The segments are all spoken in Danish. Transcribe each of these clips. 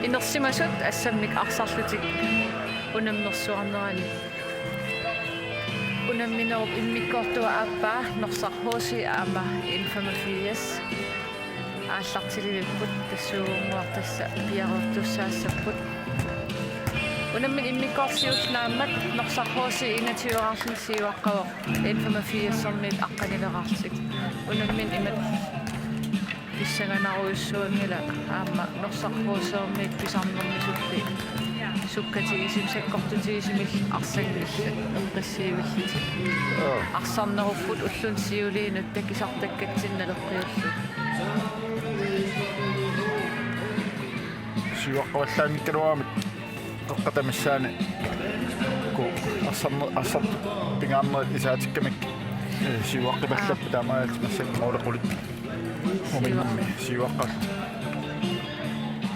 Inersimasut assammik arsarlutik unamnersuarnerani unamminerup immikkortua aappaa norsarhuusi aama infamaffias ааллартиливиппут тассуунгуартасса пиарортуссаассаппут унаммик иммиккорсиулнааммат норсархууси инатиуаарлун сиуаққавоқ инфамафиассэрмит аққанилеқарлик унаммин имат писсаганаруйуссуангила аама норсархуусермит писарнэрмисулли суккатигисим саккортутигисимил арсангилла эққиссиивиллити арсарнеруппут уллун сиулиинут такисартаккатсинналеққиуллу сиуаққаваллаани кануамит тоққатамиссаани ку ассар пингаарнерит исаатиккамик сиуаққипаллаппу таамаалт массак моолеқулит моминнами сиуаққат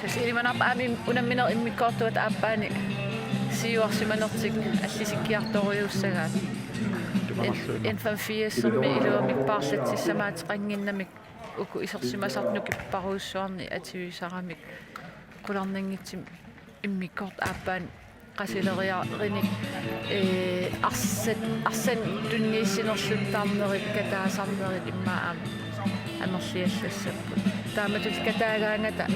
тасилиманарп аами унамминер иммиккортуат ааппаани сиуарсиманертик аллисиккиарториуссагаат инфамфиассерми илуамик paarlatsissamaatiqanginnamik uku isersimasarnuk ipparuussuarni ativisарамик qulарнангитсим иммиккорт ааппаан qasileriarinik арсан туннииссинерлуттаарнерит катаасарнерит иммаа амерлиаллассаппут тааматул катаагаангата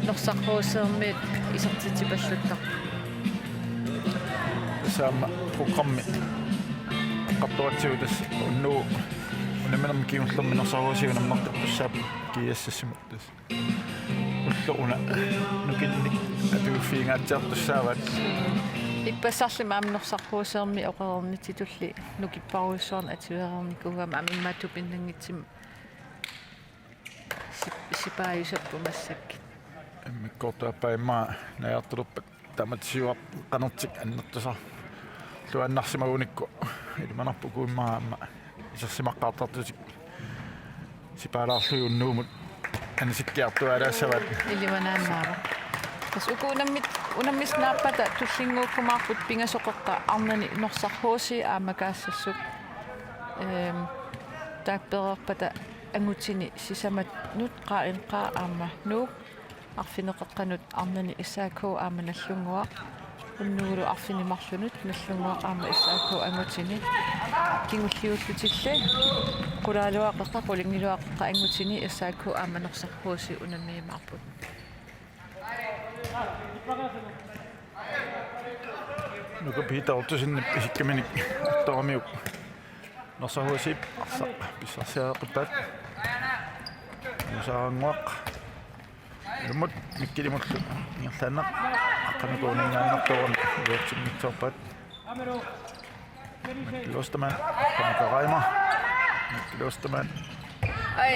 норсархуусермит исертитипаллуттар саама программи qattуатсиутас уннуу унаминерм киуллерми норсархуусиунаммартаппассаап киассассимуттас уллуна нукинник атуффиингаатсиартуссаават иппассарлима амнорсархуусерми оқернититулли нукиппаруйссуарна ативерерникугама амиммаату пиннангитсим сипааюсаппумассакки миккортааппаимма наяртулерпат таматсиуар канертик аннертусар луаннарсимагуникку илманарпу куиммаама исерсимаққаартартутик сипаалаарлуйуннуумут анисиккиартуалаассават иливанааннаава тас унаммиснааппата туллингууккумаарпут пингасоқеққа арнани норсархууси аамакаассассук таапперерпата ангутсини сисамат нут qaa'inqaa аама нуук арфинеқеққанут арнани исаакуу аама наллунгуа уннугулу арфинимарлунут наллунгуа аама исаакуу ангутсини кингуллиуллутилле qulaaluaqeqqa qulingiluaqeqqa angutini исаакуу аама норсархууси унаммиимаарпут нука питаортусинни исиккаминик атторамиук норсархуусип арсақ писсарсиаақиппат мусаангуақ lumut mikkilimullу ингерлааннақ аққанукуунингааннарторни уертиммитсорпат лостаман камакарайма лостаман ай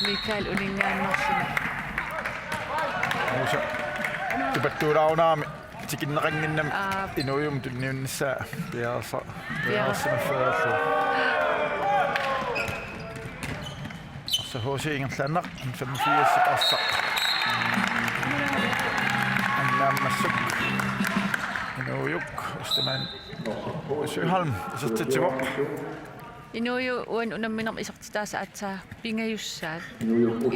Mikael унингааннарсина муса тупаттуулаарунаарми тикиннеқангиннам инуйум тунниуннссаа пиарсимаффаарлу арсахууси ингерлааннақ 85 арсақ аннааммассук инуйук устаман сюхалм исертитсивоқ инуйу уан унамминерм исертитааса атсаа пингаюссаат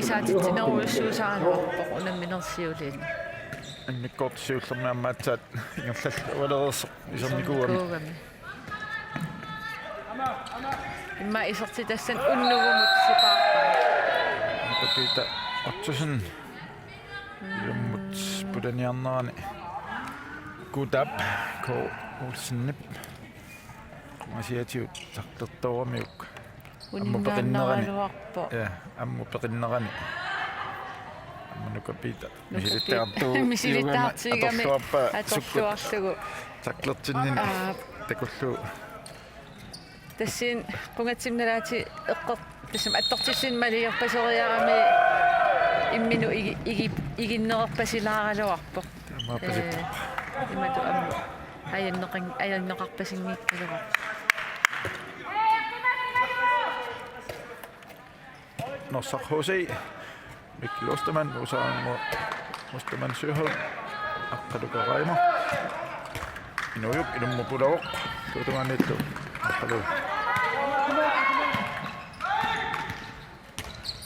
исаатитсинеруйуссуусааруарпоқ унамминерсиулин анниккортсиуллернаамаатсаат ингерлал валерерсо исерникууами имма исертитассан уннугумут сипаарпаа капита отсусэн юммут пуданиарнерани кутап ко улсиннип масиатиут тартэрторамиук унингааннералуарпо аммупеқиннерани амманукапита мисилитаартигами аторлуарлугу таклертиннин такуллу тассин пунгатсимналаати эққер тассам аттортиллин малиерпасериарами иммину игиннерпасилааралуарпо аммапасип имату амму аяннеқарпасингиккалуа норсархуусей миккилостаман усаанмо мустаман сюхал аққалукарайма инуйук илуммупулавоқ тутумааннитту аққалу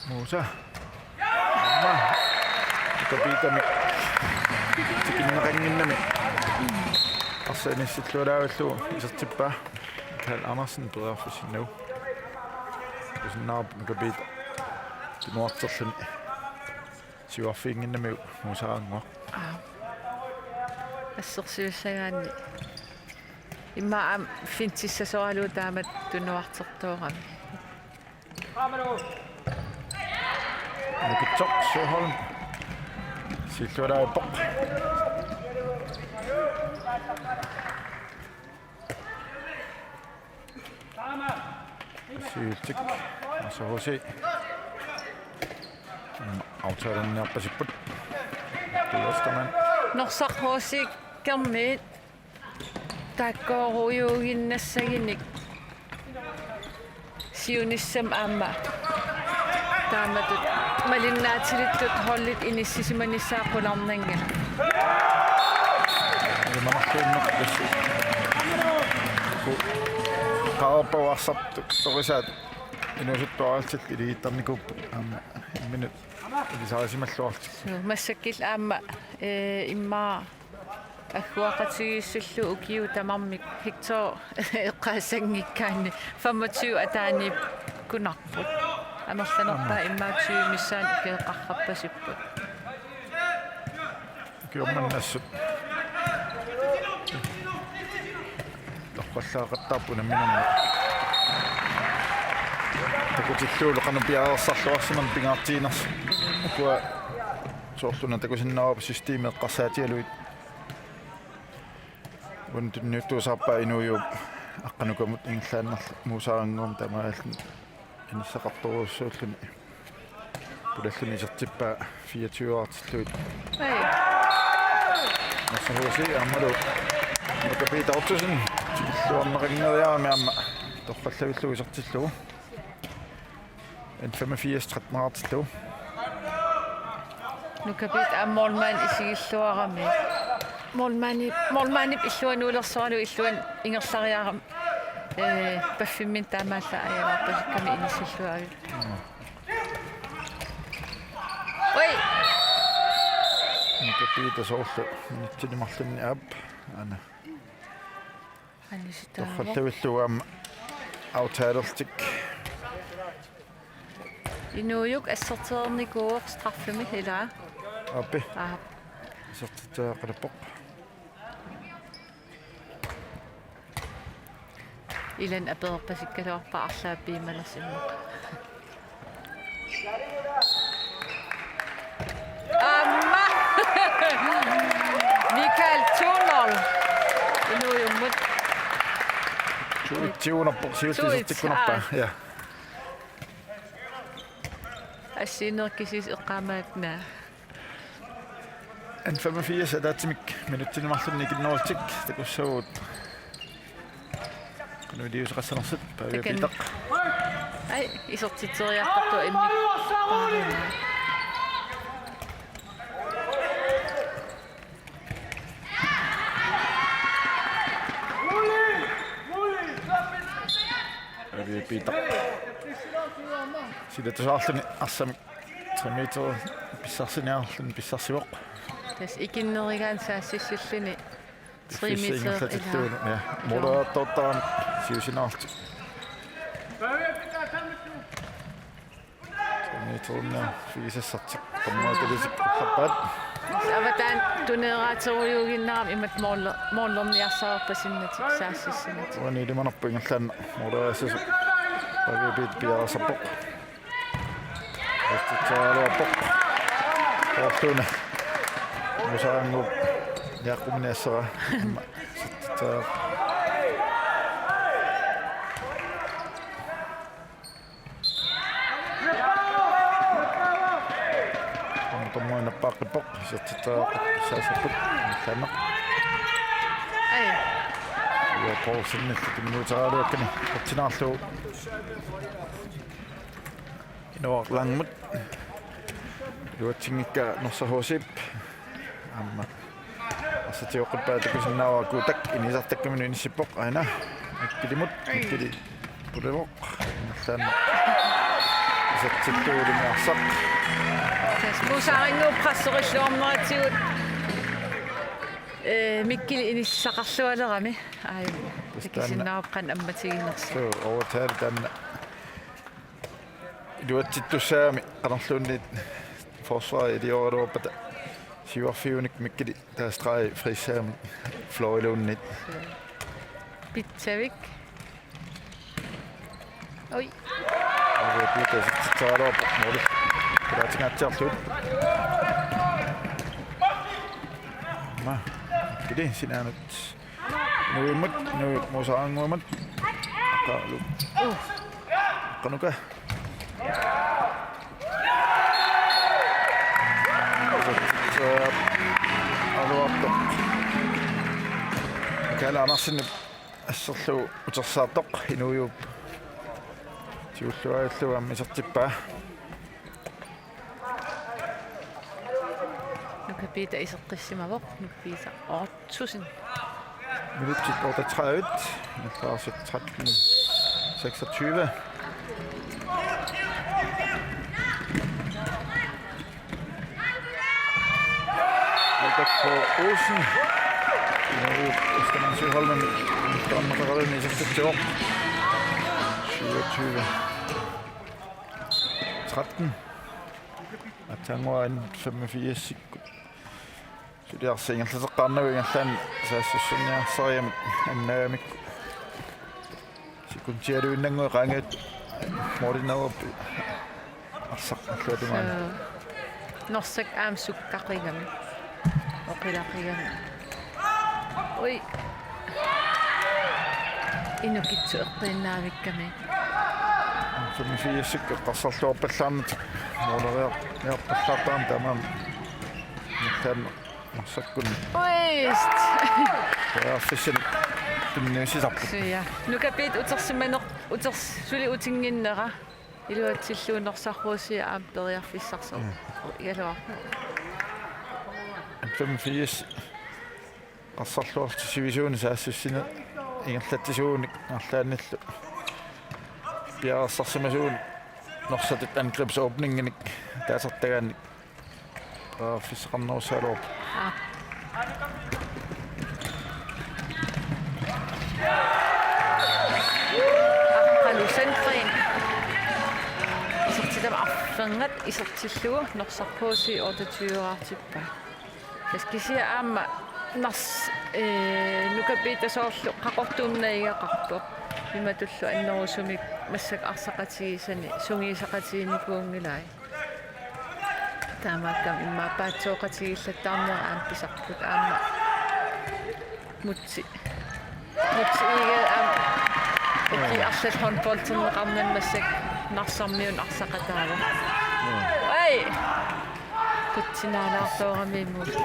муса ma kapitami tikinnaqanginnami арсаниссиллуалааваллу исертиппаа Karl Andersen пеэрфусиннау усиннаарп капит тимуартерлани сиуарфингиннами мусаангуа ассерсиуссагаанни имма финтиссасоралуу таамат тунуартертоорами Nikitsoq Sjöholm sillуалааппоқ сиилтик асоруси аутаранниарпасиппут туастаман норсархуусик кермит таккооруйуугиннассагиник сиуниссам аама тааматут малиннаатилиттут холлит иниссисиманиссааққуларнанга ямархууннеққус qaarpauarsartu torisaat inusuttuaraltit iliittarnikuppu aama minut ilisarisimalluartit массаккил аама иммаа аггуақатигиссуллу укиу тамармик хектор эққаасангиккаани 25 атаани кунарпут амерланерпаа иммаатсуи миссаан укеэққарраппасиппут киомманнассут тоққаллаақаттаарпуна минамма такутиллуулу канупиаарсарлуарсиман пингаартиинерс акуа соорлуна такусиннаавап системи эққарсаатиалуит вунтунниуттуусаарпаа инуйу аққанукамут ингиллааннер мусаарангуум тамааллун иниссақарторуссууллуни пулаллуни сертиппаа 24-артиллуит насахуси аммалу макапита ортусин тиллуарнерингериарами аама торқаллавиллуи сертиллугу en 85-13 нукапит аммолман исигиллуарами молмани иллуануулерсоралу иллуан ингерлариарам паффиммин таамаалла аялаарпасикками инисиллуаги ой нукапита соорлу миниттинимарлунни аап ана аниситаа торқаллавиллугаама аутаалертик инуйук ассертерникууоқ страффими хилаа аппи сертитаақалаппоқ илан аперпасиккалуарпа арлааппиималассимма амма Mikael 2-0 инуйуммут тиунаппоқ сиултисертиккунарпаа я ассинеркисис эққамаакна en 85 садаатимик минуттинумарлунни киннерултик такуссагуут канудиусеқассанерсит павиапитақ ай исертитсериартарту иммик паарина павиапитақ сидатусаарлуни арсами 3 метр писсарсиниарлун писсарсивоқ тас икиннеригаан саассиссуллуни 3 метр я модeraаттортарам сиусинаарлти метрна фисассартик коммууталисик хаппат аватан тунераатеруйугиннарам имат мооллерниарсаарпасиннатик саассиссинатик вани лиманерпу ингерлаан модераассасу павиапит пиарасаппоқ аттаалуаппоқ ортуна мусаангу яақумниассера саттаа томмоина паққипоқ саттаа саасаппут ланна ай я поусиннэт киннуутаалуаккани атсинаарлуу иноорлангмут юатсингикка норсахуусип амма асатиоққиппаатакусиннаавакуутак инисартаккамину иниссиппоқ аана аккилимут аккили пулевоқ наллаанна исатсиллуулимиарсақ тас Musaringup qassorillorneratigut mikkili inissaqarlualerami aju kisinnaapqan ammatiginersi Så overtaget den luatsittussaami qanerluunniit forsvaret i de år deroppe der siuarfiunik mikkili taastrai frissaami floriluunnit Pittavik oi og det tager mål der tingatsiarlut ma kidi sinaanut nuimut nu musaanguimut aqaalu qanuka aluarto kala anarsinni ассерлу утерсаартоқ инуйуп тиуллуааллуа аммисертиппаа нукапита исеққиссимавоқ нукписа оортсусин минутит 38 нэллаарсит 13 26 På Olsen. Nu skal man se holde med dommerredden i sidste til år. 27. 13. At han var en 85 sekund. Så det er sikkert så kan vi egentlig så synes jeg så en sekundere du inden og ringe Morten op. Så kan det man. Norsak am sukkaqigami. Oqilaqigami. Oi. Inukitsu eqqinnaamikkami. 85 sekund qassarluorpallarnit molereer neerpallartaam tamam. Kan sakkun. Oist. Ja, fisken. Tunnisisarpu. Ja. Nukapit utersimaneq utersuli utinginnera. Iluatsilluunersarruusia aam periarfissarso. Igalua. 85 qassarluortisivision saassissina ingerlattisuunik arlaannillu piarassarsimasuun norsatit angrebsåbninginik taasartagaannik fisqarnerussaaluorp qalusangren isertitam arfangat isertillugu norsarpuusi 28-artippa taskisia aamma nars nukapitasoorlu qaqortuumnaigaaqarpoq imatullu annerusumik massak arsaqatigisani sungiisaqatiginikuungilai taamakkam immaappaatsoqatigillattaarnera aam pisarput aamma mutsi iga aam ikki arlat håndboldterneqarnan massak narsarmiun arsaqataava ai kutsinaalaartoorami musa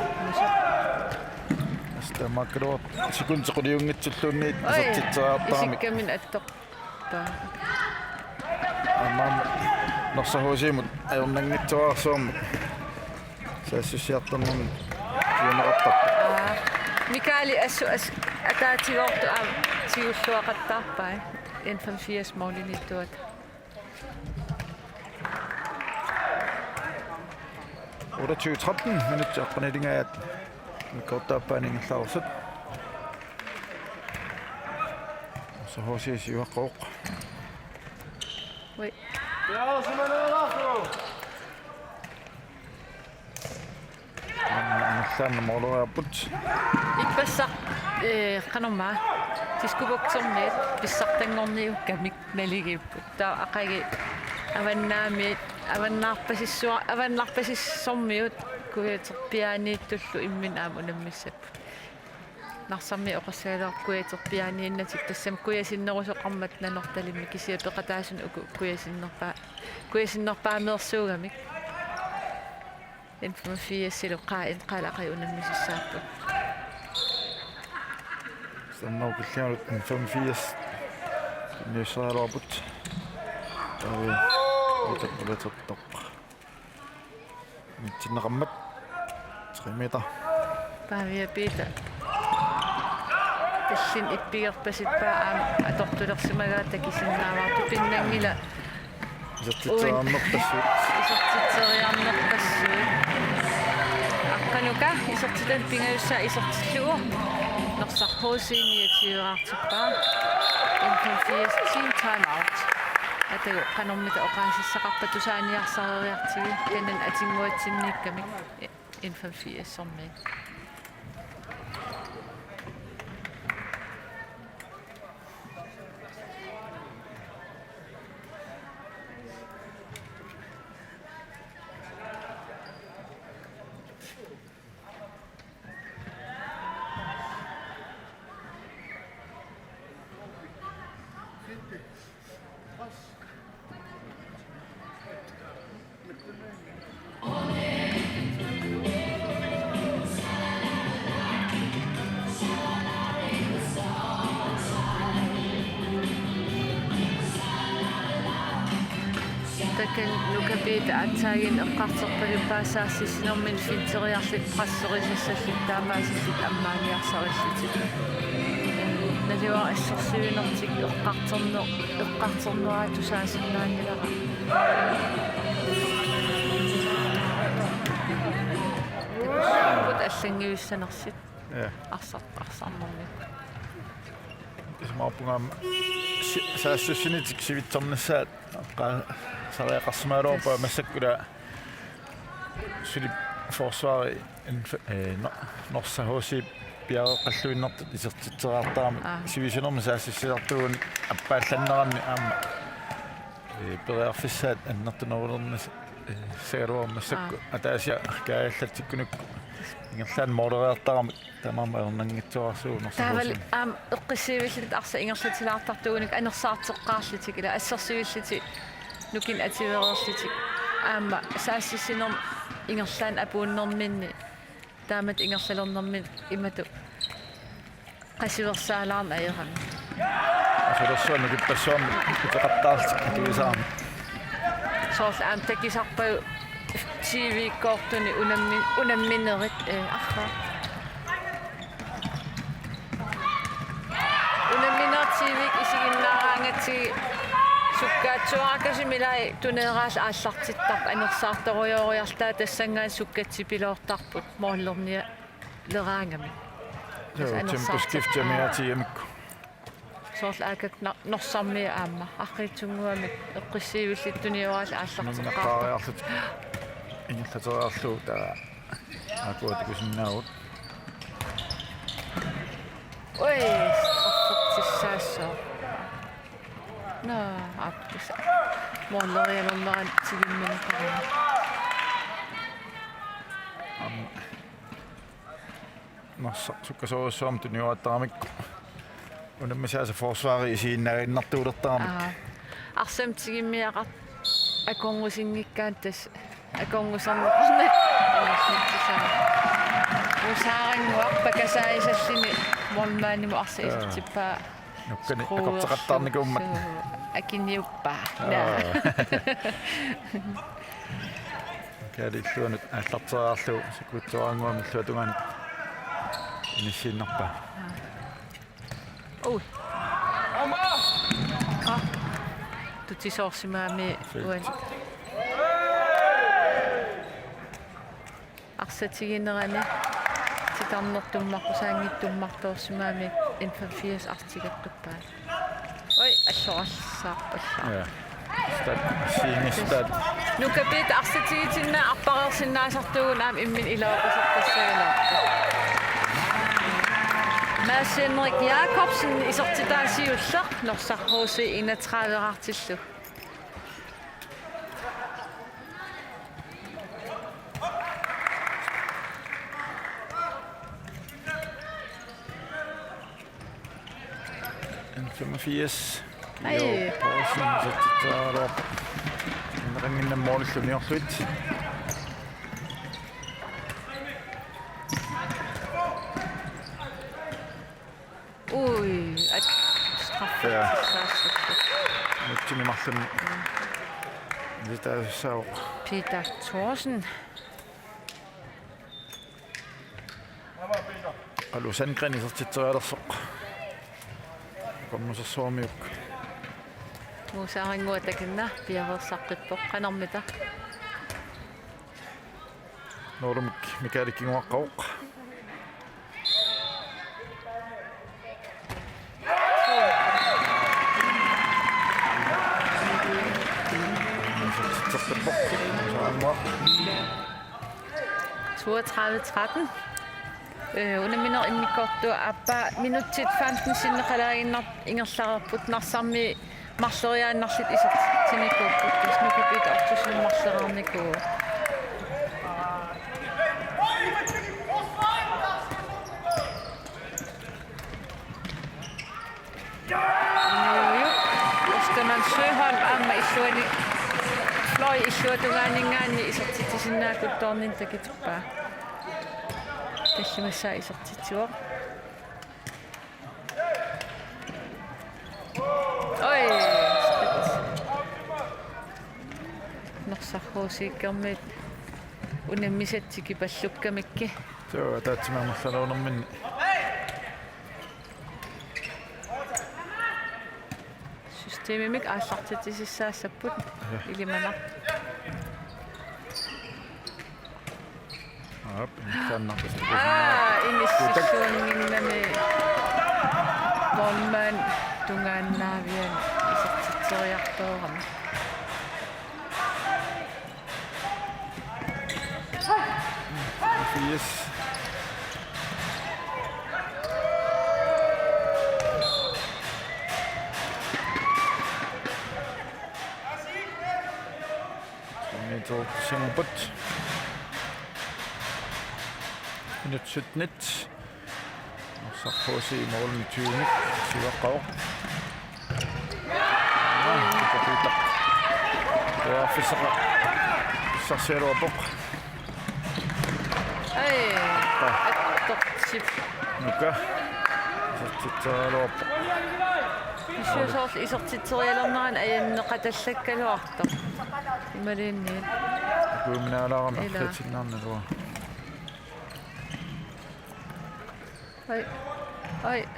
Makro sekundsekuliungitsulluunniit isartitsaartaamik isikkamin attoqpa amam norsahuusiimut ajornangitsuarsuarmik saassisiartarnun kiuneqartarpa Mikaeli assu ataatigoortu aam tiulluaqattaarpai 85 maulinittuat Oder 13 minutter aqnilingaat kortaappaaningillaarsut så hosiis juaqoq Oi Ja, sumaneerartu. Nallaan mooloraaput ippassaq qanorma tiskupoksermiit pissartangorniukkamik naligippu taa aqagi avannaamiit avannarpasissormiut kuyaterpiaaniittullu immin aam unammissapu narsarmi oqassaaler kuyaterpiaaniinnatik tassam kuyasinnerusoqarmat nanortalimmi kisia peqataasun uku kuyasinnerpaameersuugamik 85 silu qaa'in qalaqai unammisissaappu sanno killianut 85 nissaalooput tawi uteqqulatsertoq mitsinneqammat 3 meter paavia piita tallin ippigerpasitpaa aam atortulersimagaata kisinnaavaartu pinnangila isartitsaarnertassuut isartitseriarnertassuut Luka isortitan pingayussa isortillugu norsarhuusiiniatiuaartippaa infant 10 time out atagu qanormita oqaasissaqarpa tusaaniarsareriartigi kanan atinguatsinniikkamik infant 4 sormi Nukapita atsaagin eqqarterpaluppaasaassisinormin filteriarlit prasserisissallit taamaasissit ammaaniarsarillitit naliuar issorsuinertik eqqarternuara tusaasinnaannilara put аллангиуссанерсит арсарнэрми исмаапунгам саассуссинитик сивитсорнissaат сариақарсимаалуарпа массаккула сулип форсуари норсахуси пиареққаллуиннэртут исертитсераартаами сивисинерми саассиссилартугун аппаалланнеранни аама периарфиссаат аннертунерулернис серуа массакку атаасиа кааллатиккунук ингерлаан модереартарами тамаама ернангитсуарсуу таавал эққиссивиллит арса ингерлатилаартартугунук анерсаартеққаарлитик ила ассерсивиллити нукин ативерерлитик аама саассисинер ингерлаан апууннэрминни таамат ингерлалернэрмин имату қасиверсаалаарна аерами асерсуана киппассуарми итеқаттаартик туисаами соорл аам такисарпагу TV-kortuni unamminerit arra unamminerit TV-ik isiginnaaraangati sukkaatsuaakasimilai tuneeraal aallartittar anersaartorujooriartaa tassangaan sukkatsipiloortarput moorlernia leraangami темпускифтамиатиамикку соорл аакак норсармиа аама арритсунгуамик эққиссиивиллиттуниуаал ааллартеққарпут ингерлатераарлуу таа акуатикусиннаавут ой страффертиссаассоо на апписа мооллериалернеран тигимминакарна норса суккасоруссуарм туниуаттарамикку унаммисааса форсвари исииннагиннартуулертарамик арсам тигиммиақар аконгусингиккаантас аконгусарнеқарнак анерсниттисаа усаарингуарпа касаисаллини мормааниму арсаисертиппаа нуккани акортеқаттаарникууммат акинниуппаа каалиллуанут ааллартераарлу сикуутсораангуами ллуатугаани иниссииннарпаа ой тутисоорсимаами уан арсатигинерами титарнертуммарпусаангиттуммарторсимаами инфанфиас артигеққиппаа ой аллоралсаарпалла стат сиинистат нукапит арсатигитинна арпарерсиннаасартугун аам иммин илаоқусартассагалаарта Mads Henrik Jacobsen isortitaasiulleq norsarruusi 31-artillu Fies. Ai. Ringe målklubben gjør slutt. Ui, straffe. Ja. Nyt sinne mahten. Mitä se on? Peter Thorsen. Alu Sandgren isortitseraalersoq. Kommusa Suomiuk. Muusaaringuatakinna piarersaqqipoq qanermita. Noorumik Mikaelikinguaqqaoq. Unaminer immikortu appa minutsit 15 sinneqalaaginnar ingerlarerput narsarmi marleriaannarlit isertitsinikuupput kisnukipit ortusin marlerarnikuu Ostaman Søholm amma issuani Floi issuatungaanningaanni isertitisinnaakuttornin takituppa Tassimassa isertitsuaq Oi Nersarruusiikkermiit unammisatsiki pallukkamikki Joo, taatsimaammallalornerminni. Systeemimik aallartatisissaassapпут ilimana inississuuningimnami momman tungaannaavian isertitseriartoorami Yes. Meter Singaput. Minut 17. Sarkozy i mål med 20. Sivaqqaoq. Kapita. Ja, fissarsialuapoq. Attortip Nuka. Isertitsaluarpoq. исуусоорл исертитсериалернеран аяннеқаталлаккалуарто ималиинни Kuuminaalaarama flatsinnaarnalua. Ай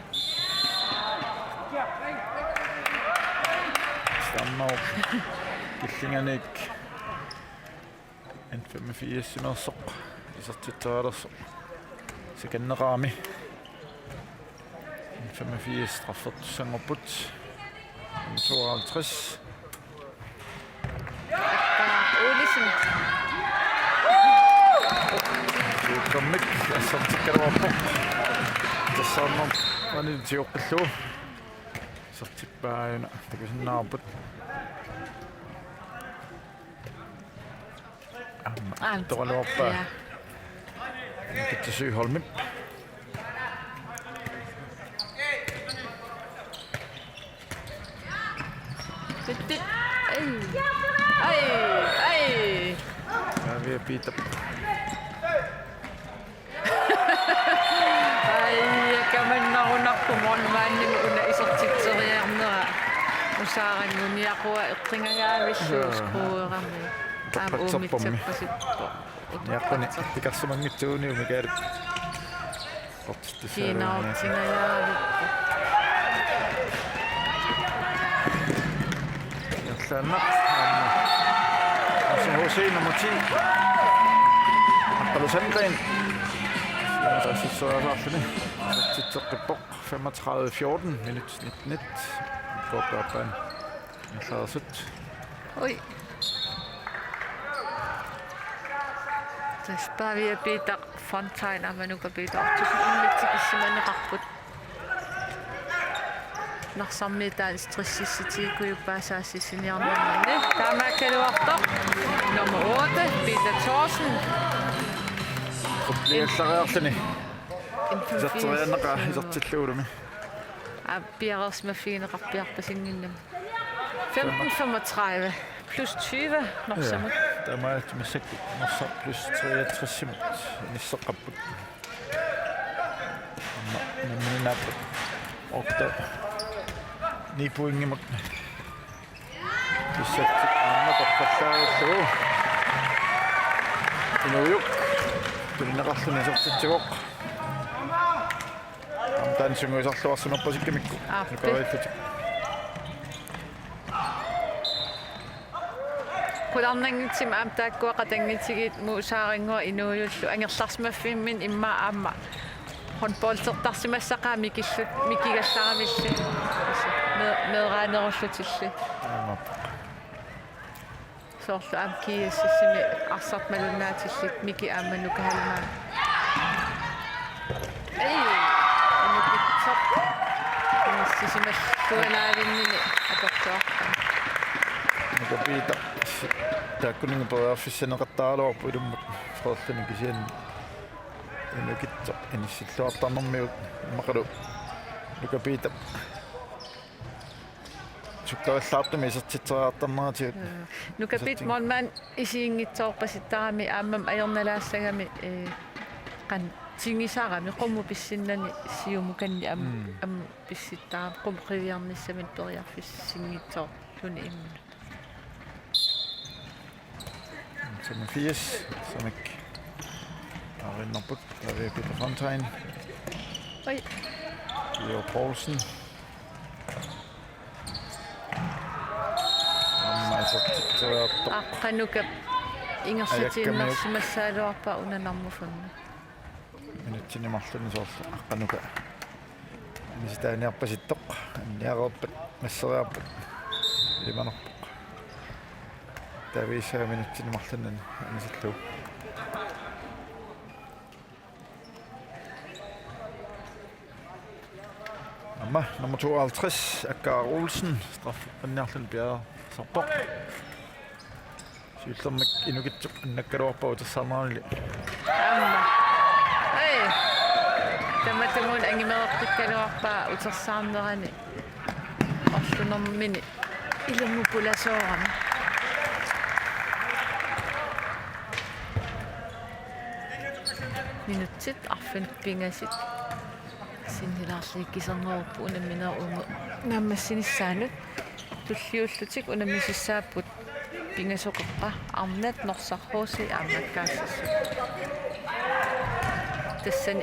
Stammauq killinganik en 85-simersoq isertitsalersoq sikanneqaami 85 straffertussangerput 52 улисим Kommik assartikkaluarpoq тассаарнер ванилтиоққиллу сертиппааюна такусиннаарпут тоқалуарпаа китсисуйхолмип тит ай авиа пита каманнарунарпумон маанними уна исертитсериарнера усаарангуниақуа эққингагаавиллуус кууерами таам уумитсаппасиппо яққани тикарсумангитсууниу микаалик кинаортингаявиппо ярлааннақ асохосей номер 10 аққалусанрин сиссуараарлуни сертитсеққиппоқ 35-14 minut 19 Koppaapaan ярлаарсут ой таспавиа питақ фонтайн аманука питақ тусуннитсикиссиманеқарпут нарсармитаан стрессисситикуйуппаасаассисиниарнермани таамааккалуартоқ номер 8 Peter Thorsen Проблиаллариарлуни Затсерианнеqa isartillуулumi Bjerresmafineqarpiarpasingginnam 15:35 plus 20 norsamut тамаат миссакку норсар плюс 63 нissеққаппут наминат окта нипуингимак тиссат аннатаққаллаагуллугу инуйук туннеқарлуни сертитсигоқ амтаансунгуисарлуарсунерпасиккамикку нукарииффатик Kularnangitsim aam taakkua qatangitsigit muusaaringua inuujullu angerlarsmaffiimmin imma aamma håndboldsertarsimassaqaa mikillut mikigallaramilli meeraanerullutilli soorlu aam kiiassimi arsartmalunnaatilit miki aammannu kahalmaa ei anukitsaq sisimalluanaavinnini atortuarpan Nukapita taakkuninga poriarfissaneqartaalorpu ilummat soorluni kisian inukitsa inissilluartarnermiut maqalu nukapita sukkallaartumi isertitseriartarneratigut nukapit monman isiingitsoorpasittaarami aammam ajornalaassagami qan tingisarami qummu pissinnani siumukanni am pissittaar qum qiviarnissamit periarfissingitsoor tuni immunu Som 80, som ikke har rendt op, der er Peter Fontaine. Oi. Georg Poulsen. Qanuka ingersitinnersimassaaluarpa unanarmufunna. Minuttini marluni soorlu aqqanuka. Nisitaaniarpasittoq anniaqerpat masseriarpat limanerpoq. Taviisa minuttini marlunan anisillu. Amma nummer 52 Akar Olsen straf anniarlun Bjerre Sorpoq. Syllermak inukitsuk annakkaluarpa utersaarnaarli. Amma. Ei. Tamatamun angimeertikkaluarpa utersaarnerani. Orlunermini ilumupulasoorami. Minutsit arfin pingasit. Sinnilaarliikkiserneruppu unammineruumu naammassinissaalut tulliullutik unammisissaapput pingasoqeqqa arnat norsarruusi aammakkaassassu tassan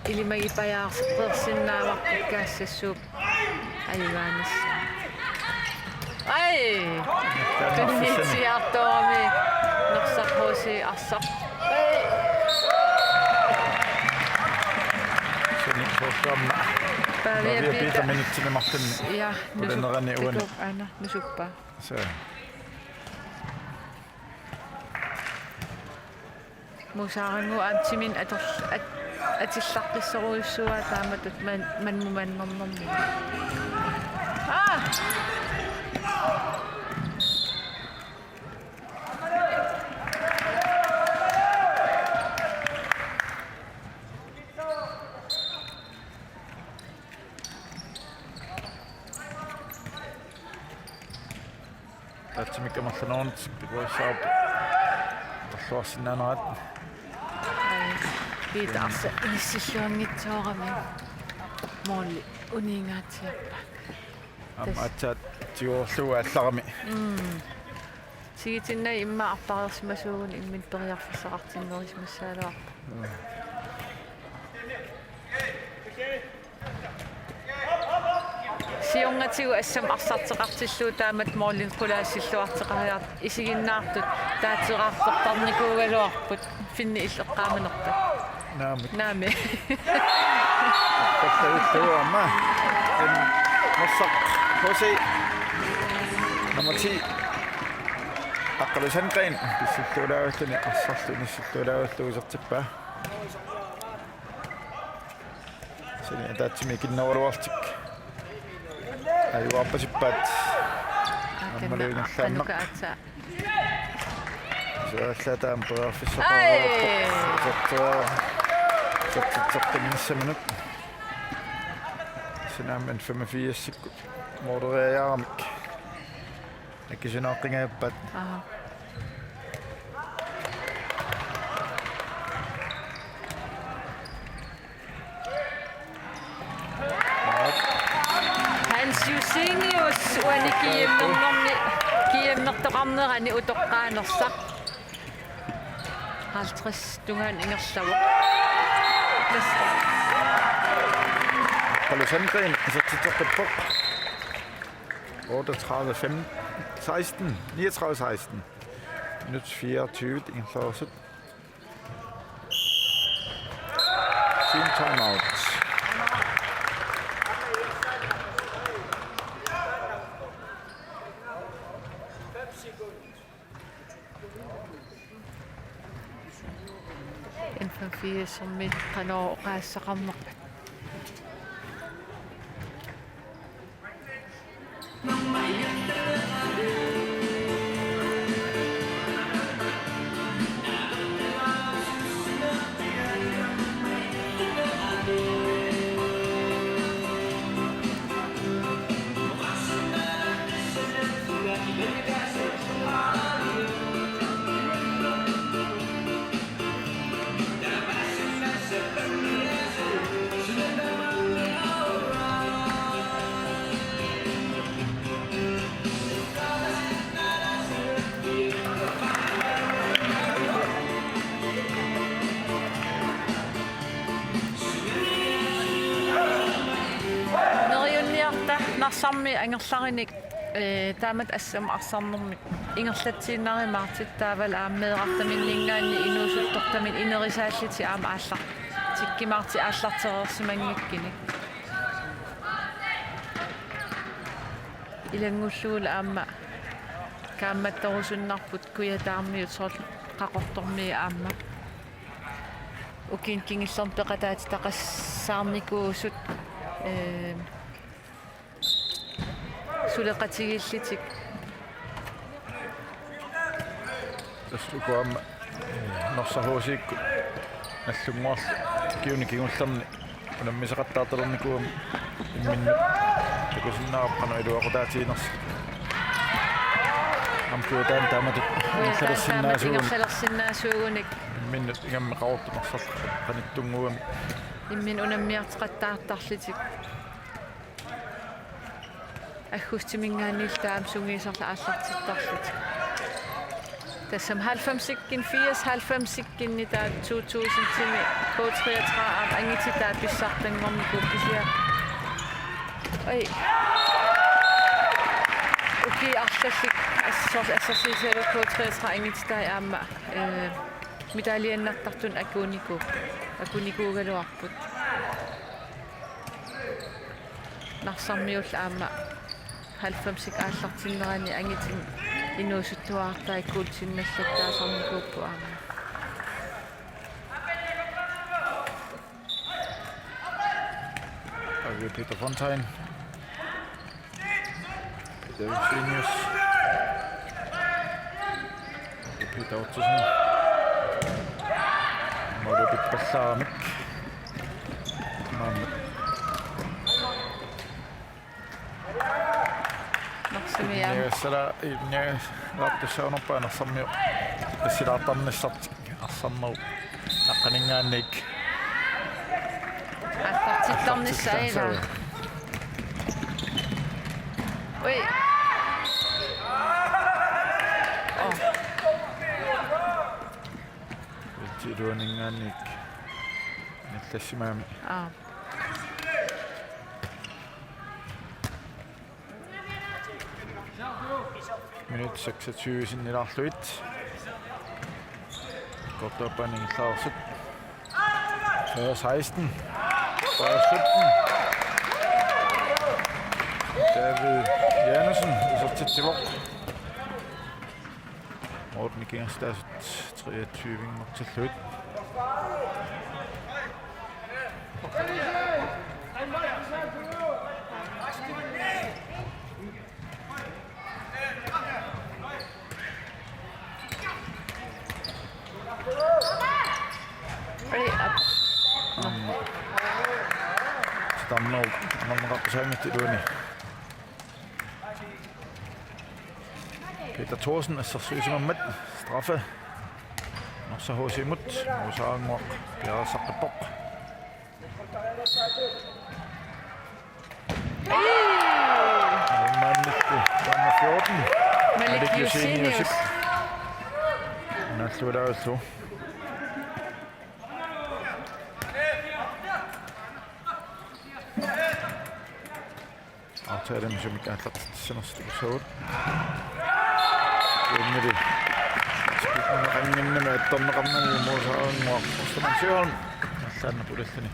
ilimagipajaarseppeersinnaavarput kaassassuup ayugaanissa ai tunnitsiartoorami norsarruusi arsaq Päiviä Peter minuttini marluni. Ja, ulennerani uani. Aina nusuppa. Se. Musaarangu aamtimin atillaqisseruissuа taamatut manmumannernermi. Tatsimikka marlunoonit pikuissaap. Torluarsinnaanarat. Piitaarsa inissilluangitsoorami. Molli uniingaatiappa. Amma atsaat tiuorlua allarami. Sigitinnai imma arpariarsimasuugun immin periarfisseqartinnerismassaaluarpa. Siungatigu assam arsarteqartilluu taamat moorlin qulaasilluarteqariart isiginnaartut taateqartortarnikuugaluarput finni illeqqaamanerta naami Qattaullu amma en norsaq hosi nummer 10 Aqalusangren pissulluulaavalluni arsarlunissulluulaavalluu isertippa sini taatsimi kinneruartik ayuarpasippaat anuka atsa Suallataan periarfisseqarneruppu minut. Sinammen 85 modereeramik. Nakisinaaqingaappat. Hans Jusinius uanikiimnernerni kiimnertoqarnerani utoqqaanersaq 50 tungaan ingerlavu. Aqalusangren isertitteqippoq 38 16 39 16 minut 24, ingen klaret. Team timeout. Infan fie som qanoo qaassaqarnerpat. Narsarmi angerlarinik taamat assam arsarnermik ingerlatsiinnarimaatit taaval aammeeqartaminningaanni inuusuttortamin inerisaalliti aama aallar tikkimaarti aallartereersimangikkini ilangulluula aama kaammattorusunnarput kuyataarmiut soorl qaqortormi aama ukin kingillerm peqataati taqassaarnikuusut suleqatigillitik taslukuam norsahosiikku nallunguarl kiuni kingullerni unammisaqattaartalernikuam imminnu takusinnaarpana iluaqutaatiiners ampuutaan taamatut ingerlalersinnaasuugunik imminnu ingammi qarortunersar qanittunguam immin unammiarteqattaartarlitik аггустимингаанниилтаам сунгиисарла ааллартиттарлут тассам 90-сиккин 90-сиккинни таа 2000-тими K33 ангититаа писсартангорни купписиа ой окей арллик ассорсисеру K33 ангититаа аама медалианнартартун акуникуугалуарпут нарсармиулла аама 90-сик ааллартиннерани ангитин инуусуттуаартаа иккуутсинналлаттаасарникууппу аама Peter Fontaine Peter Eugenius Peter Ottosen Modu pitpallaamik нарсимиа Сара ивне лаптасаунерпаана сармиу тассилаартарниссарт арсарнеру аққанингаанник аттартиттарниссаила ой тируанингаанник наллассимаами minut 26 sinnilaarluit kortoppanning klarsut 16 David Jansen usartittivor Morten Kingerstadsut 23 martalluit Stanno namaqaqqasaangittiluuni Peter Thorsen assarsuisimammat straffe norsahosiimut musaanguaq piarasaqqippoq Mannikku 14 Malik Eugenius nalluulaaullu Artaadam sumik aallartissanarsitukusagut unnili qanginnimme attorneqarnami muusaanguaq ustumansiorn аллаанна пулаллани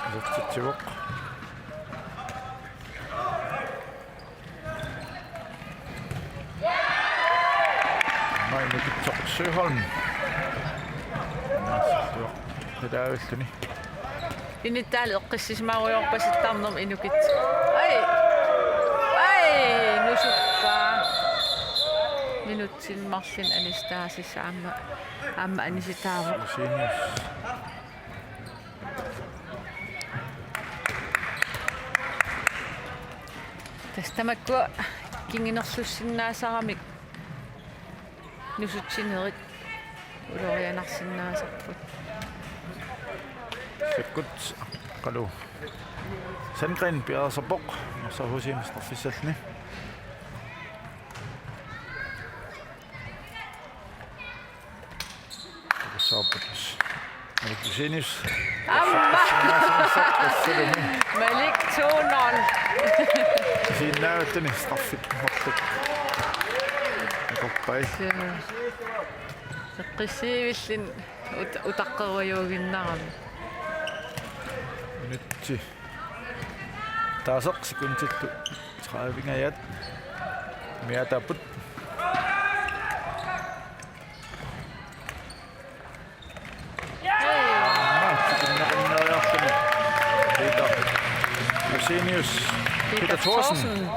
асертитсивоқ майни китсоқсиорн хедаавиллуни Inittaali eqqissismaaruyorpasittarnerm inukit. Ai nusuppaa. Minutsin marlin anistaasissa amma anisitaavo. Senius Tastamakku kinginerlussinnaasaaramik nusutsinnerit ulorianarsinnaasarput. Sekkut qalu Sandgren piaserpoq norsarhusiimistарфиссални сааппут Алексеевич Malik 2-0. синнааваттани старфит мортук акоппай Qissivillin utaqqerujuuginnarami. Minutsi taasaq sekundtillu 30-ngajat miataput Peter Thorsen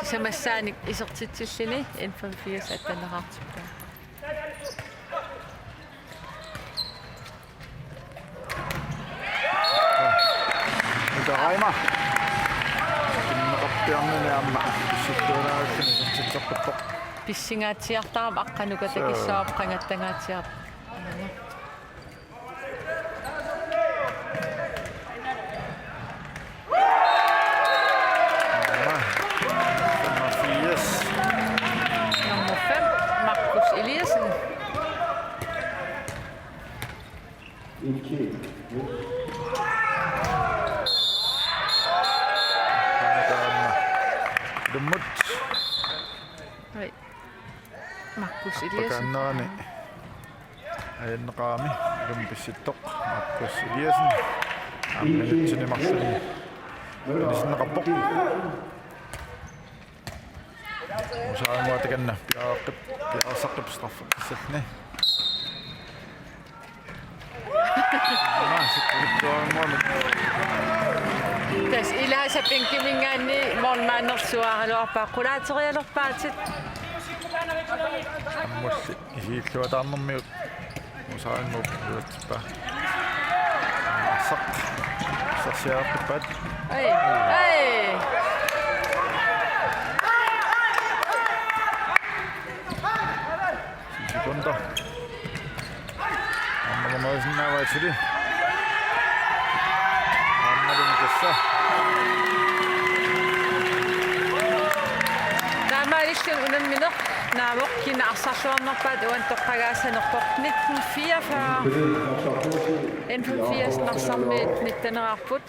Samassaanik isertitsillini N85 attanaqartippa. Reimer. Kinneqarpiarnini amma sittuunaakkini sitserpattoq. Pissingaatiartaram aqqanuka takissaap qangattangaatiar. Nummer 5 Markus Eliassen. Dummut Oi. Markus Eliassen. pakannaani ayanneqaami lumpissittoq Markus Eliassen amminitsini marluni nisneqarpoq usaamuatakanna piarsaqip straffiqissallni Tas ilaasapin kimingaanni mornmaanersuaraluarpaa qulaaterialerpaatit аммулли isiilluataarnermiut usaamuup uatippa сақ сарсиаартиппаат Oi. секунда аммалмаасиннааваатили аммалумкасса Naamaalillun unammineq naavoq kinaarsalluarnerpaat uan toqqagaasanerpoq 1944 N85 nittaneraarput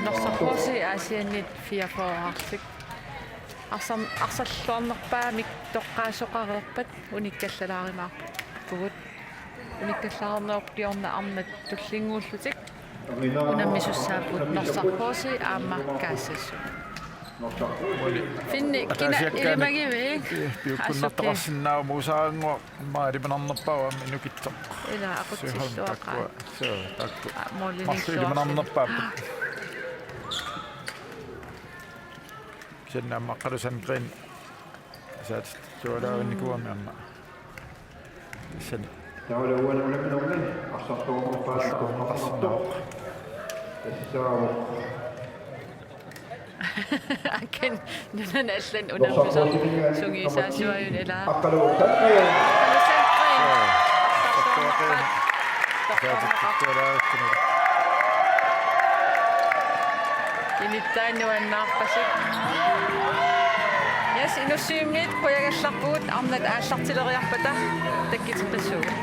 norsarpuusi aasiannit 44-artik arsalluarnerpaamik toqqaasoqareerpat unikkallalaarimаарput pugut unikkallarnerorpiorna armat tullinguullutik unammisussaaput norsarpuusi aamma kaassassu Finni kina ilimagivik piukkunnartaqarsinnaa muusaanguа maalimanarnerpaa minukittoq ila aqutsilluaqaa takku mollinissuarsi marlimanarnerpaaput kisannaamma qalusan green saat tualaavannikuami amma san تعالوا أولا ولكن أولا أصدقوا akin nanallan unammisar sungisaasuayun ila أقلوا تنقيا Inittaannuannaarpasik Yes, inussiumniit quyagallarpugut arnat aallartileriarpata takkitipassuugut